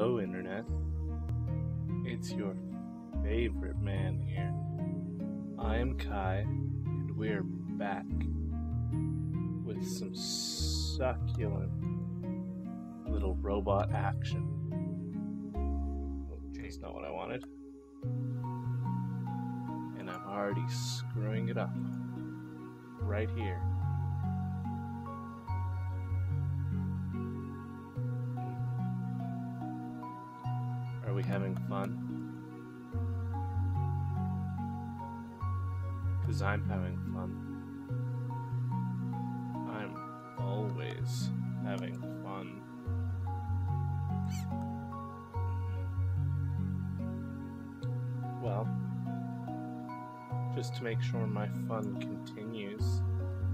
Hello, Internet. It's your favorite man here. I am Kai, and we're back with some succulent little robot action. That's not what I wanted. And I'm already screwing it up. Right here. Are we having fun? Because I'm having fun. I'm always having fun. Well, just to make sure my fun continues,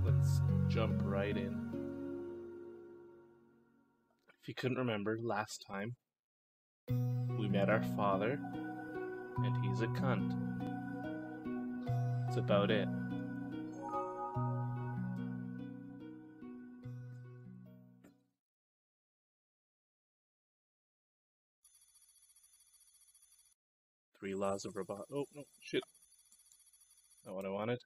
let's jump right in. If you couldn't remember, last time we met our father, and he's a cunt. That's about it. Three laws of robot. Oh, no, shit. Not what I wanted.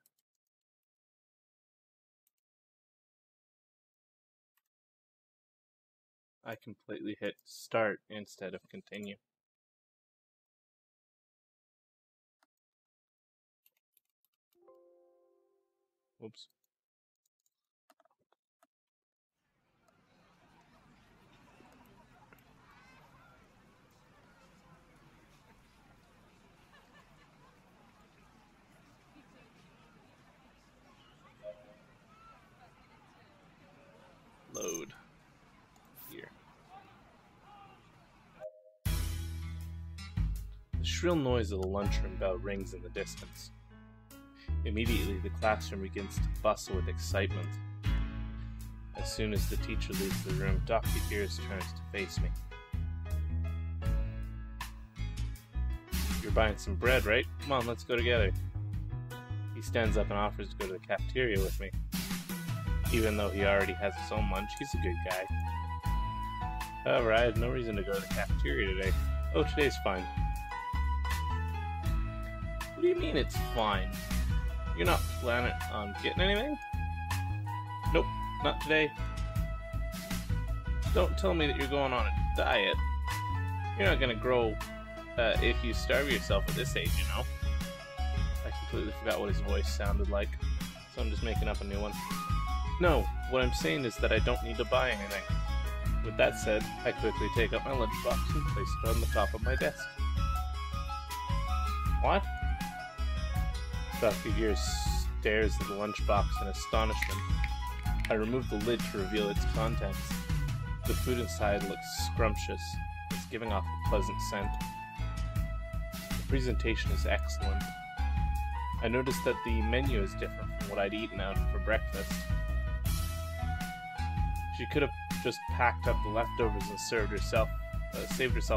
I completely hit start instead of continue. Whoops. Load. Here. The shrill noise of the lunchroom bell rings in the distance. Immediately, the classroom begins to bustle with excitement. As soon as the teacher leaves the room, Dr. Ears turns to face me. You're buying some bread, right? Come on, let's go together. He stands up and offers to go to the cafeteria with me. Even though he already has his own lunch, he's a good guy. However, I had no reason to go to the cafeteria today. Oh, today's fine. What do you mean it's fine? You're not planning on getting anything? Nope, not today. Don't tell me that you're going on a diet. You're not gonna grow if you starve yourself at this age, you know? I completely forgot what his voice sounded like, so I'm just making up a new one. No, what I'm saying is that I don't need to buy anything. With that said, I quickly take out my lunchbox and place it on the top of my desk. What? Dr. Gears stares at the lunchbox in astonishment. I remove the lid to reveal its contents. The food inside looks scrumptious. It's giving off a pleasant scent. The presentation is excellent. I noticed that the menu is different from what I'd eaten out for breakfast. She could have just packed up the leftovers and saved herself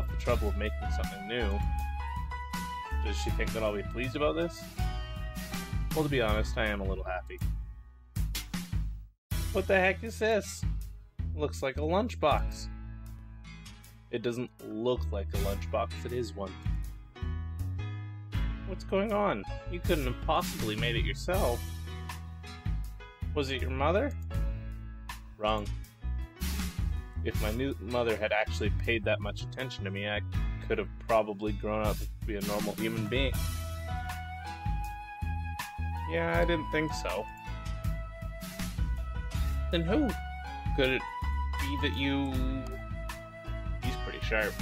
the trouble of making something new. Does she think that I'll be pleased about this? Well, to be honest, I am a little happy. What the heck is this? Looks like a lunchbox. It doesn't look like a lunchbox, it is one. What's going on? You couldn't have possibly made it yourself. Was it your mother? Wrong. If my new mother had actually paid that much attention to me, I could have probably grown up to be a normal human being. Yeah, I didn't think so. Then who? Could it be that you... He's pretty sharp.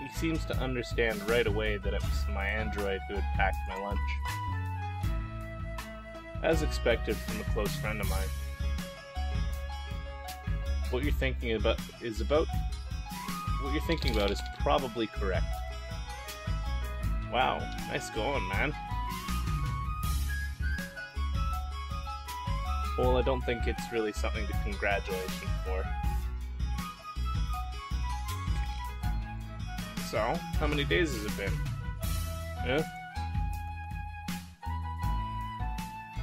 He seems to understand right away that it was my android who had packed my lunch. As expected from a close friend of mine. What you're thinking about is probably correct. Wow, nice going, man. Well, I don't think it's really something to congratulate you for. So, how many days has it been? Yeah?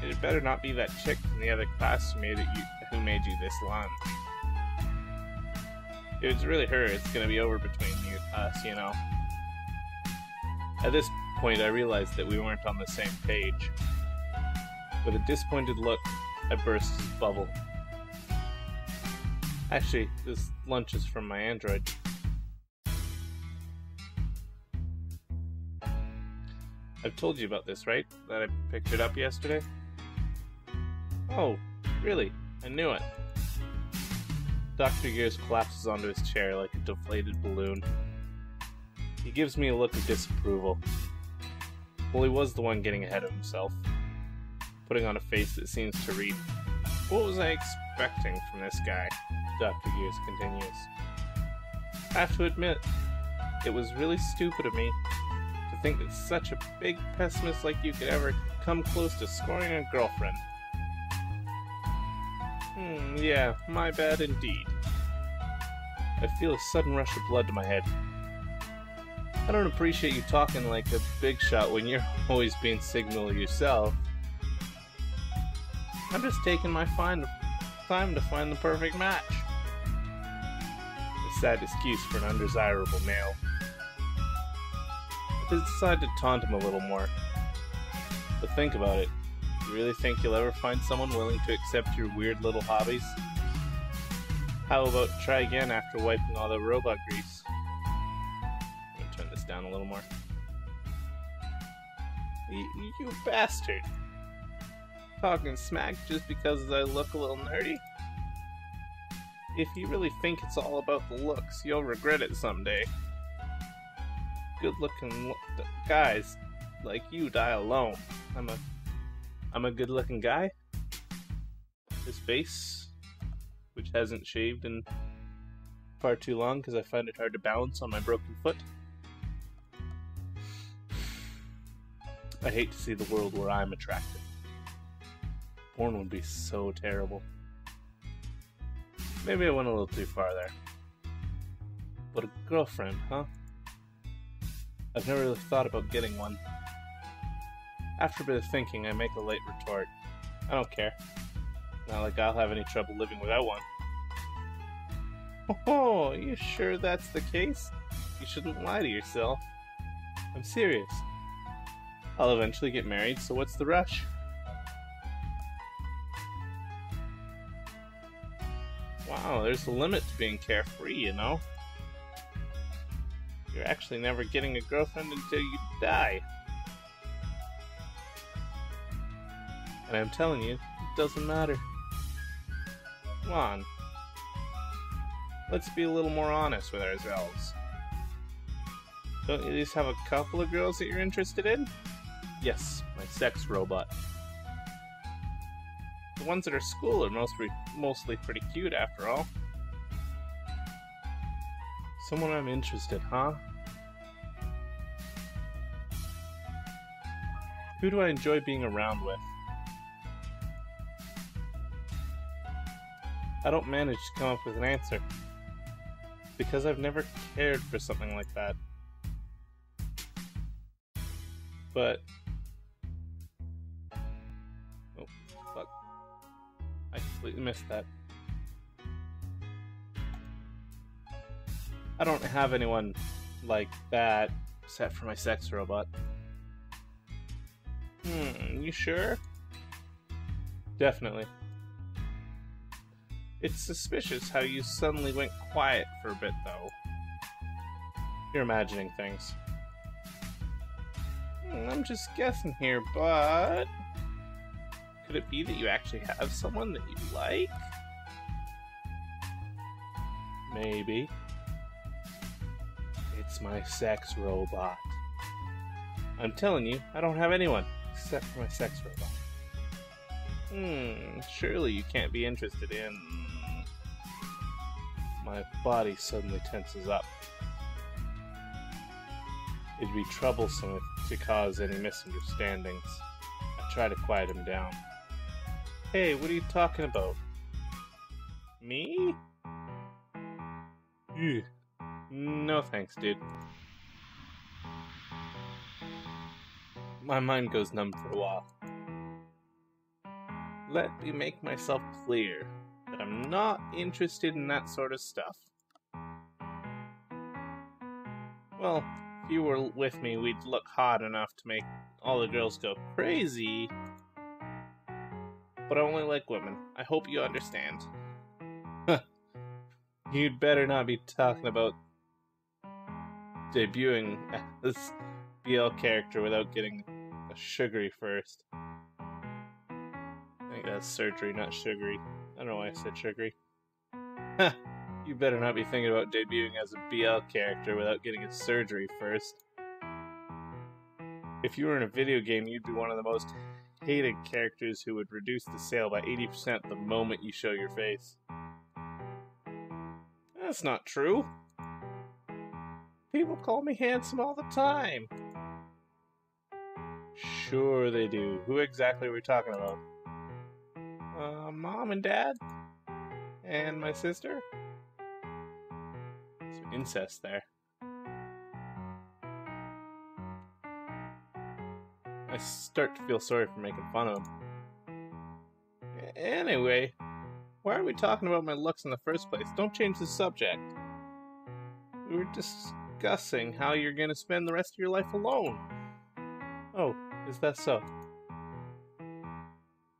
It better not be that chick from the other class who made you this lunch. If it's really her, it's gonna be over between us, you know. At this point, I realized that we weren't on the same page. With a disappointed look, I burst his bubble. Actually, this lunch is from my android. I've told you about this, right? That I picked it up yesterday? Oh, really? I knew it. Dr. Gears collapses onto his chair like a deflated balloon. He gives me a look of disapproval. Well, he was the one getting ahead of himself, putting on a face that seems to read, "What was I expecting from this guy?" Dr. Gears continues. I have to admit, it was really stupid of me to think that such a big pessimist like you could ever come close to scoring a girlfriend. Yeah, my bad indeed. I feel a sudden rush of blood to my head. I don't appreciate you talking like a big shot when you're always being signal yourself. I'm just taking my time to find the perfect match. A sad excuse for an undesirable male. I decided to taunt him a little more. But think about it. You really think you'll ever find someone willing to accept your weird little hobbies? How about try again after wiping all the robot grease? I'm gonna turn this down a little more. You bastard! Talking smack just because I look a little nerdy? If you really think it's all about the looks, you'll regret it someday. Good-looking guys like you die alone. I'm a good-looking guy. His face, which hasn't shaved in far too long because I find it hard to balance on my broken foot. I hate to see the world where I'm attractive. Porn would be so terrible. Maybe I went a little too far there. But a girlfriend, huh? I've never really thought about getting one. After a bit of thinking, I make a late retort. I don't care. Not like I'll have any trouble living without one. Oh, are you sure that's the case? You shouldn't lie to yourself. I'm serious. I'll eventually get married, so what's the rush? Wow, there's a limit to being carefree, you know? You're actually never getting a girlfriend until you die. And I'm telling you, it doesn't matter. Come on. Let's be a little more honest with ourselves. Don't you at least have a couple of girls that you're interested in? Yes, my sex robot. The ones at our school are mostly pretty cute after all. Someone I'm interested, huh? Who do I enjoy being around with? I don't manage to come up with an answer. Because I've never cared for something like that. But... oh, fuck. I completely missed that. I don't have anyone like that, except for my sex robot. You sure? Definitely. It's suspicious how you suddenly went quiet for a bit, though. You're imagining things. I'm just guessing here, but... could it be that you actually have someone that you like? Maybe. It's my sex robot. I'm telling you, I don't have anyone except for my sex robot. Surely you can't be interested in... My body suddenly tenses up. It'd be troublesome to cause any misunderstandings. I try to quiet him down. Hey, what are you talking about? Me? Ugh. No thanks, dude. My mind goes numb for a while. Let me make myself clear that I'm not interested in that sort of stuff. Well, if you were with me, we'd look hot enough to make all the girls go crazy. But I only like women. I hope you understand. You'd better not be talking about debuting as BL character without getting a sugary first. I think that's surgery, not sugary. I don't know why I said sugary. You better not be thinking about debuting as a BL character without getting a surgery first. If you were in a video game, you'd be one of the most hated characters who would reduce the sale by 80% the moment you show your face. That's not true. People call me handsome all the time. Sure they do. Who exactly are we talking about? Mom and Dad? And my sister? Some incest there. I start to feel sorry for making fun of him. Anyway, why are we talking about my looks in the first place? Don't change the subject. We were discussing how you're going to spend the rest of your life alone. Oh, is that so?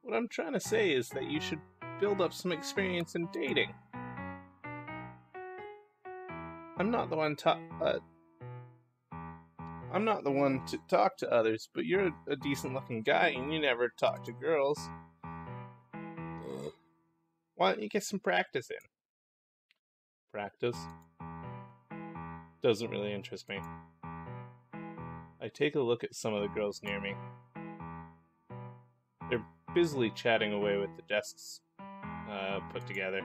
What I'm trying to say is that you should build up some experience in dating. I'm not the one to talk to others, but you're a decent-looking guy and you never talk to girls. Why don't you get some practice in? Practice? Doesn't really interest me. I take a look at some of the girls near me. They're busily chatting away with the desks put together.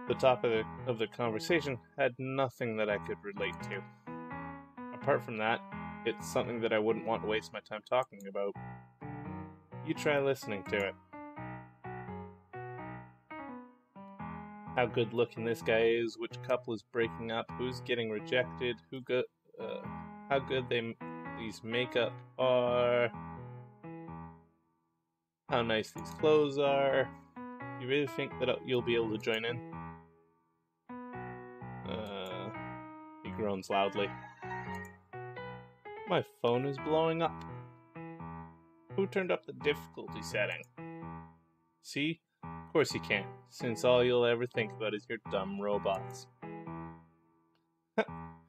The topic of the conversation had nothing that I could relate to. Apart from that, it's something that I wouldn't want to waste my time talking about. You try listening to it. How good looking this guy is, which couple is breaking up, who's getting rejected, how good these makeup are, how nice these clothes are. You really think that you'll be able to join in? He groans loudly. My phone is blowing up. Who turned up the difficulty setting? See? Of course you can't, since all you'll ever think about is your dumb robots.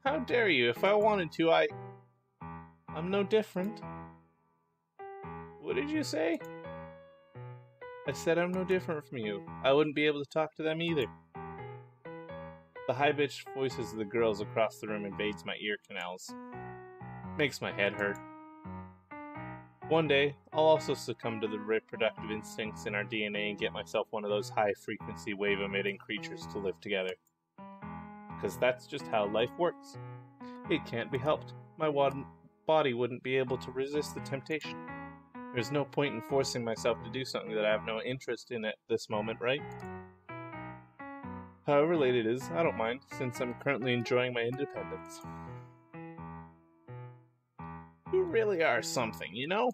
How dare you? If I wanted to, I'm no different. What did you say? I said I'm no different from you. I wouldn't be able to talk to them either. The high-pitched voices of the girls across the room invades my ear canals. Makes my head hurt. One day, I'll also succumb to the reproductive instincts in our DNA and get myself one of those high-frequency wave-emitting creatures to live together. Because that's just how life works. It can't be helped. My body wouldn't be able to resist the temptation. There's no point in forcing myself to do something that I have no interest in at this moment, right? However late it is, I don't mind, since I'm currently enjoying my independence. You really are something, you know?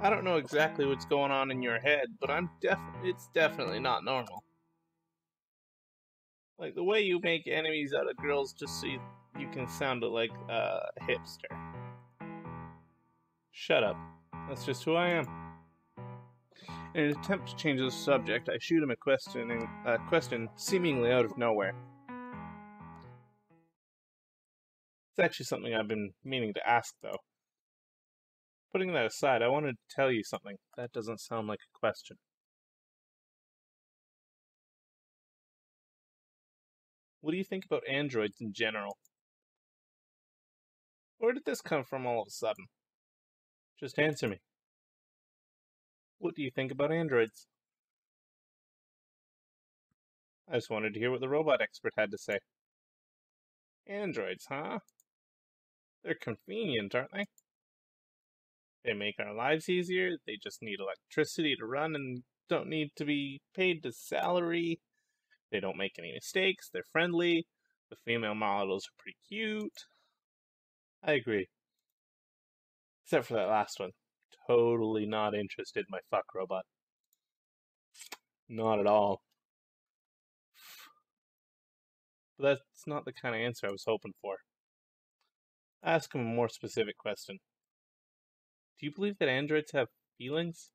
I don't know exactly what's going on in your head, but it's definitely not normal. Like the way you make enemies out of girls just so you can sound like a hipster. Shut up. That's just who I am. In an attempt to change the subject, I shoot him a question seemingly out of nowhere. It's actually something I've been meaning to ask, though. Putting that aside, I wanted to tell you something. That doesn't sound like a question. What do you think about androids in general? Where did this come from all of a sudden? Just answer me. What do you think about androids? I just wanted to hear what the robot expert had to say. Androids, huh? They're convenient, aren't they? They make our lives easier, they just need electricity to run and don't need to be paid a salary. They don't make any mistakes, they're friendly, the female models are pretty cute. I agree. Except for that last one. Totally not interested in my fuck robot. Not at all. but that's not the kind of answer I was hoping for. Ask him a more specific question. Do you believe that androids have feelings?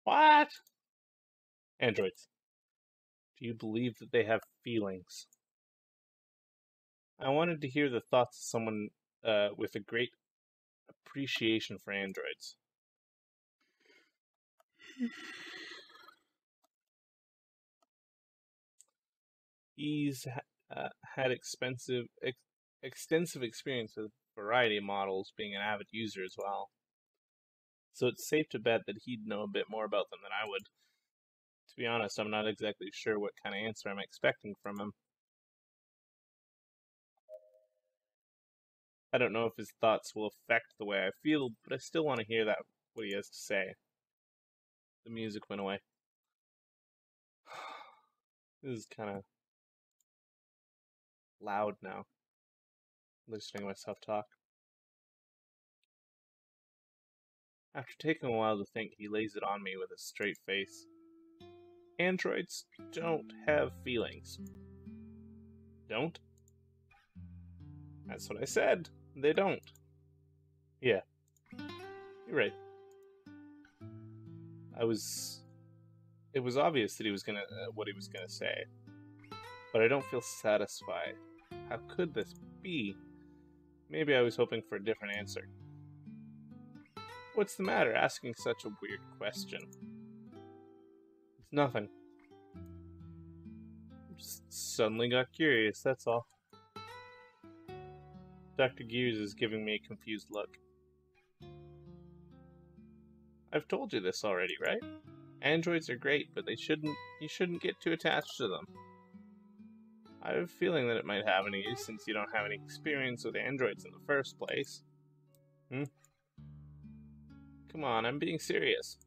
What? Androids. Do you believe that they have feelings? I wanted to hear the thoughts of someone with a great appreciation for androids. He's had extensive experience with a variety of models, being an avid user as well. So it's safe to bet that he'd know a bit more about them than I would. To be honest, I'm not exactly sure what kind of answer I'm expecting from him. I don't know if his thoughts will affect the way I feel, but I still want to hear what he has to say. The music went away. This is kind of loud now, listening to myself talk. After taking a while to think, he lays it on me with a straight face. Androids don't have feelings. Don't? That's what I said. They don't. Yeah. You're right. It was obvious that he was what he was gonna say. But I don't feel satisfied. How could this be? Maybe I was hoping for a different answer. What's the matter asking such a weird question? It's nothing. Just suddenly got curious, that's all. Dr. Gears is giving me a confused look. I've told you this already, right? Androids are great, but you shouldn't get too attached to them. I have a feeling that it might happen to you since you don't have any experience with androids in the first place. Come on, I'm being serious.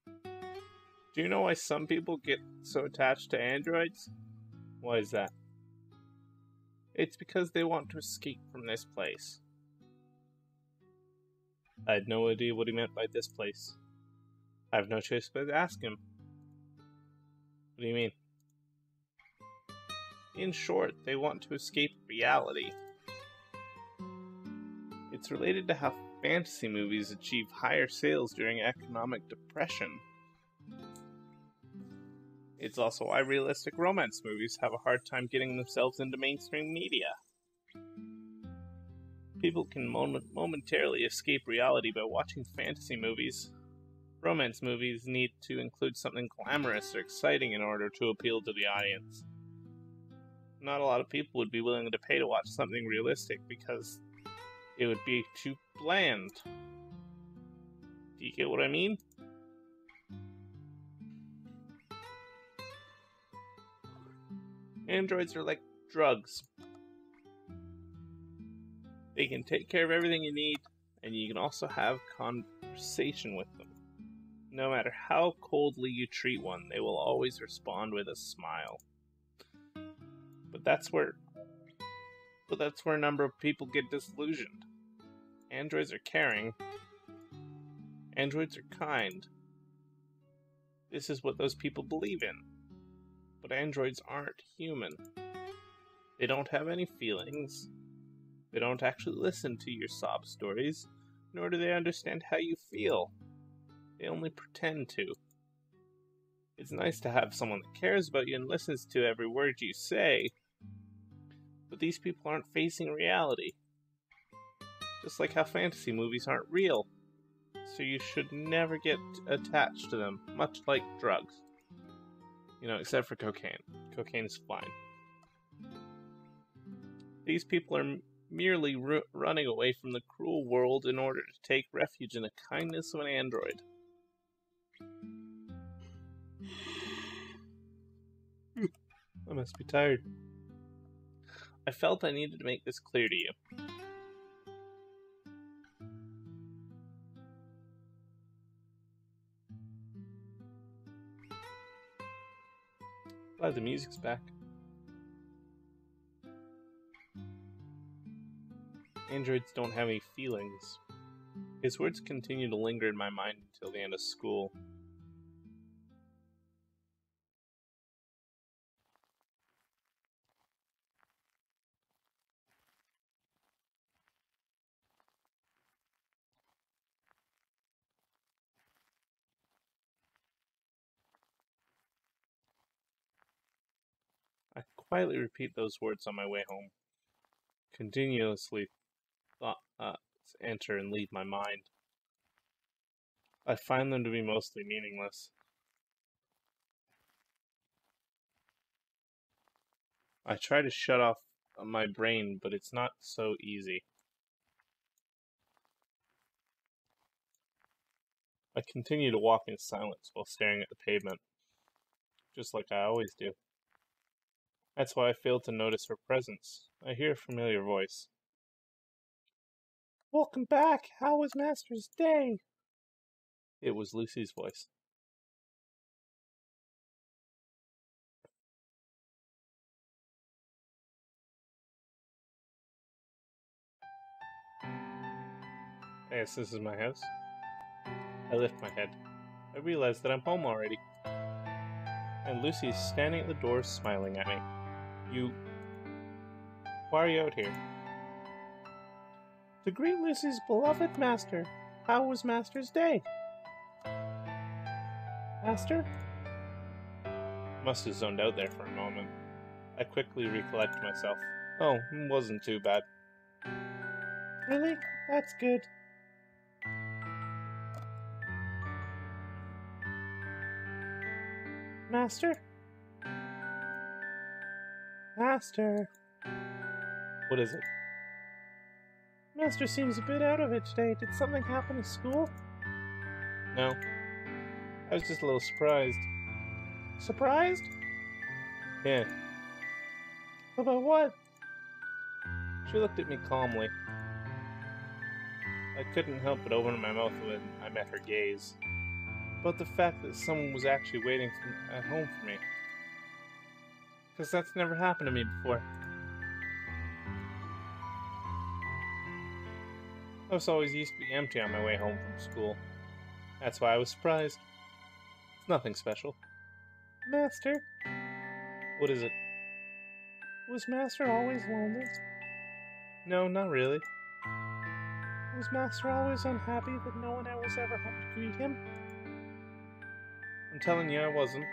Do you know why some people get so attached to androids? Why is that? It's because they want to escape from this place. I had no idea what he meant by this place. I have no choice but to ask him. What do you mean? In short, they want to escape reality. It's related to how fantasy movies achieve higher sales during economic depression. It's also why realistic romance movies have a hard time getting themselves into mainstream media. People can momentarily escape reality by watching fantasy movies. Romance movies need to include something glamorous or exciting in order to appeal to the audience. Not a lot of people would be willing to pay to watch something realistic because it would be too bland. Do you get what I mean? Androids are like drugs. They can take care of everything you need, and you can also have conversation with them. No matter how coldly you treat one, they will always respond with a smile. But that's where a number of people get disillusioned. Androids are caring. Androids are kind. This is what those people believe in. But androids aren't human. They don't have any feelings. They don't actually listen to your sob stories, nor do they understand how you feel. They only pretend to. It's nice to have someone that cares about you and listens to every word you say, but these people aren't facing reality. Just like how fantasy movies aren't real. So you should never get attached to them, much like drugs. Except for cocaine. Cocaine is fine. These people are merely running away from the cruel world in order to take refuge in the kindness of an android. I must be tired. I felt I needed to make this clear to you. Glad the music's back. Androids don't have any feelings. His words continue to linger in my mind until the end of school. quietly repeat those words on my way home. Continuously thoughts enter and leave my mind. I find them to be mostly meaningless. I try to shut off my brain, but it's not so easy. I continue to walk in silence while staring at the pavement, just like I always do. That's why I fail to notice her presence. I hear a familiar voice. "Welcome back! How was Master's day?" It was Lucy's voice. I guess this is my house. I lift my head. I realize that I'm home already. And Lucy's standing at the door smiling at me. Why are you out here? To greet Lucy's beloved master. How was Master's day? Master? Must have zoned out there for a moment. I quickly recollect myself. Oh, it wasn't too bad. Really? That's good. Master? Master? What is it? Master seems a bit out of it today. Did something happen at school? No. I was just a little surprised. Surprised? Yeah. About what? She looked at me calmly. I couldn't help but open my mouth when I met her gaze. About the fact that someone was actually waiting at home for me. Because that's never happened to me before. The house always used to be empty on my way home from school. That's why I was surprised. It's nothing special. Master? What is it? Was Master always lonely? No, not really. Was Master always unhappy that no one was ever home to greet him? I'm telling you, I wasn't.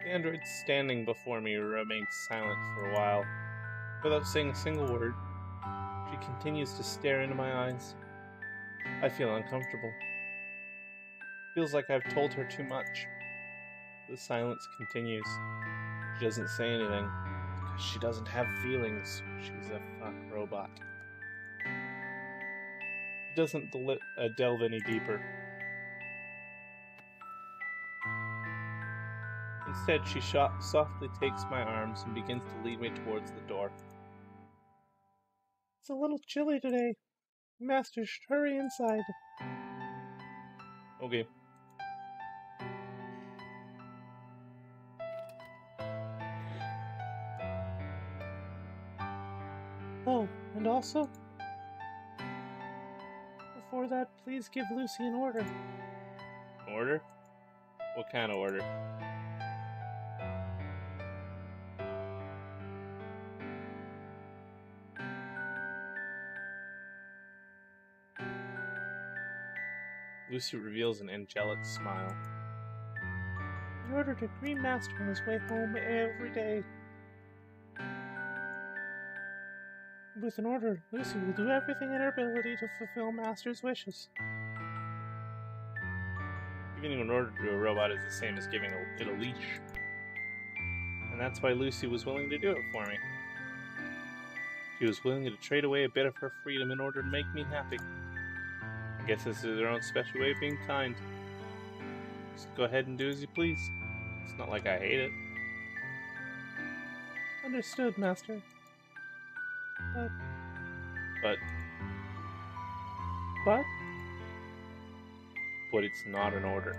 The android standing before me remained silent for a while. Without saying a single word, she continues to stare into my eyes. I feel uncomfortable. Feels like I've told her too much. The silence continues. She doesn't say anything, because she doesn't have feelings. She's a fuck robot. She doesn't delve any deeper. Instead, she softly takes my arms and begins to lead me towards the door. It's a little chilly today. Master should hurry inside. Okay. Oh, and also, before that, please give Lucy an order. Order? What kind of order? Lucy reveals an angelic smile. In order to greet Master on his way home every day. With an order, Lucy will do everything in her ability to fulfill Master's wishes. Giving an order to a robot is the same as giving it a leash. And that's why Lucy was willing to do it for me. She was willing to trade away a bit of her freedom in order to make me happy. I guess this is her own special way of being kind. Just go ahead and do as you please. It's not like I hate it. Understood, Master. But it's not an order.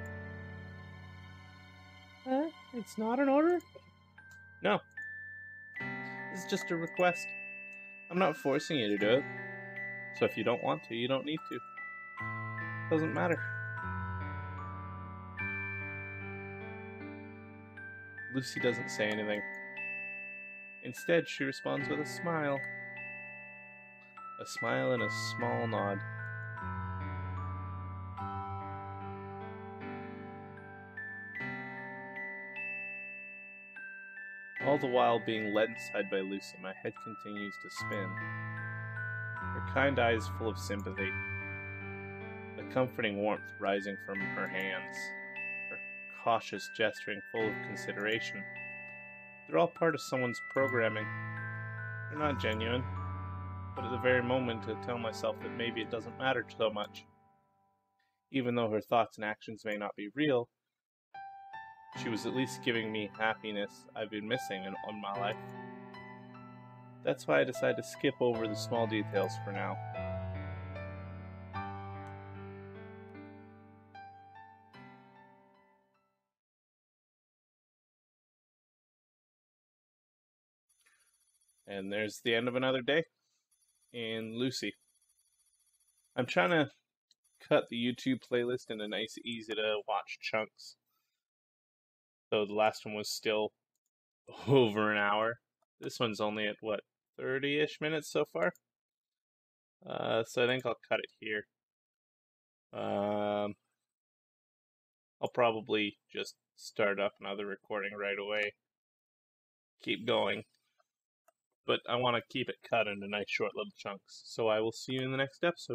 It's not an order? No. This is just a request. I'm not forcing you to do it. So if you don't want to, you don't need to. Doesn't matter. Lucy doesn't say anything. Instead, she responds with a smile. A smile and a small nod. All the while being led inside by Lucy, my head continues to spin. Her kind eyes full of sympathy, a comforting warmth rising from her hands, her cautious gesturing full of consideration. They're all part of someone's programming. They're not genuine, but at the very moment I tell myself that maybe it doesn't matter so much. Even though her thoughts and actions may not be real, she was at least giving me happiness I've been missing in my life. That's why I decided to skip over the small details for now. And there's the end of another day in Lucy. I'm trying to cut the YouTube playlist into nice, easy to watch chunks. So the last one was still over an hour. This one's only at, 30-ish minutes so far? So I think I'll cut it here. I'll probably just start up another recording right away. Keep going. But I want to keep it cut into nice short little chunks. So I will see you in the next episode.